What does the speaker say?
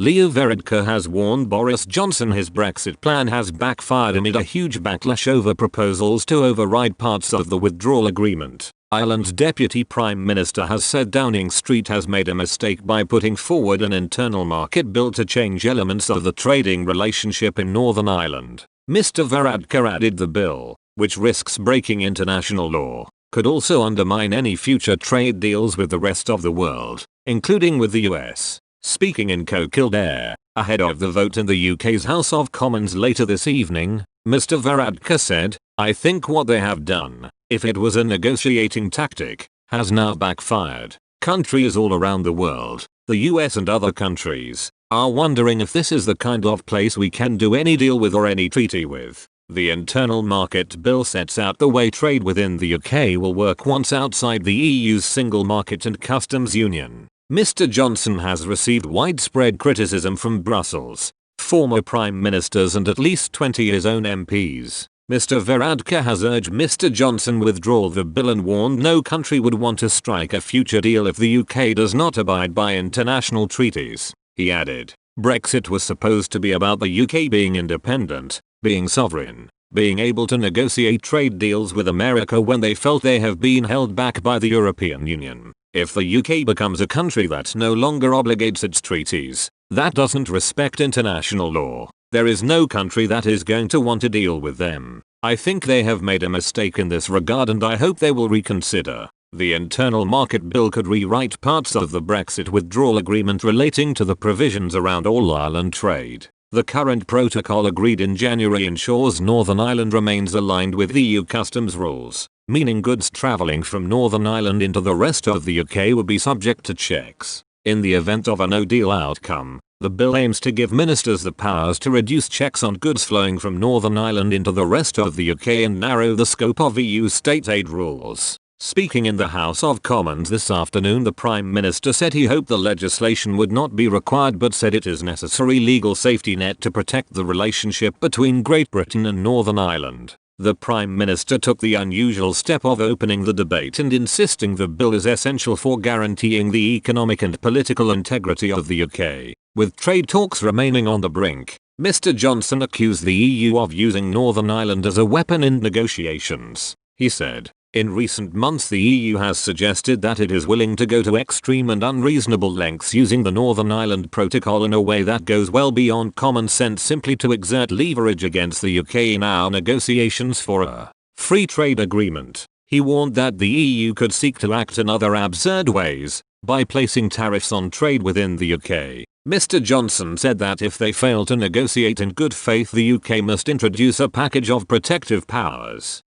Leo Varadkar has warned Boris Johnson his Brexit plan has backfired amid a huge backlash over proposals to override parts of the withdrawal agreement. Ireland's Deputy Prime Minister has said Downing Street has made a mistake by putting forward an internal market bill to change elements of the trading relationship in Northern Ireland. Mr. Varadkar added the bill, which risks breaking international law, could also undermine any future trade deals with the rest of the world, including with the US. Speaking in Kildare, ahead of the vote in the UK's House of Commons later this evening, Mr. Varadkar said, "I think what they have done, if it was a negotiating tactic, has now backfired. Countries all around the world, the US and other countries, are wondering if this is the kind of place we can do any deal with or any treaty with." The internal market bill sets out the way trade within the UK will work once outside the EU's single market and customs union. Mr. Johnson has received widespread criticism from Brussels, former prime ministers and at least 20 his own MPs. Mr. Varadkar has urged Mr. Johnson withdraw the bill and warned no country would want to strike a future deal if the UK does not abide by international treaties. He added, "Brexit was supposed to be about the UK being independent, being sovereign, being able to negotiate trade deals with America when they felt they have been held back by the European Union. If the UK becomes a country that no longer obligates its treaties, that doesn't respect international law, there is no country that is going to want to deal with them. I think they have made a mistake in this regard and I hope they will reconsider." The internal market bill could rewrite parts of the Brexit withdrawal agreement relating to the provisions around all Ireland trade. The current protocol agreed in January ensures Northern Ireland remains aligned with EU customs rules, meaning goods travelling from Northern Ireland into the rest of the UK will be subject to checks. In the event of a no-deal outcome, the bill aims to give ministers the powers to reduce checks on goods flowing from Northern Ireland into the rest of the UK and narrow the scope of EU state aid rules. Speaking in the House of Commons this afternoon, the Prime Minister said he hoped the legislation would not be required but said it is necessary legal safety net to protect the relationship between Great Britain and Northern Ireland. The Prime Minister took the unusual step of opening the debate and insisting the bill is essential for guaranteeing the economic and political integrity of the UK. With trade talks remaining on the brink, Mr. Johnson accused the EU of using Northern Ireland as a weapon in negotiations. He said, "In recent months the EU has suggested that it is willing to go to extreme and unreasonable lengths using the Northern Ireland Protocol in a way that goes well beyond common sense simply to exert leverage against the UK in our negotiations for a free trade agreement." He warned that the EU could seek to act in other absurd ways, by placing tariffs on trade within the UK. Mr. Johnson said that if they fail to negotiate in good faith the UK must introduce a package of protective powers.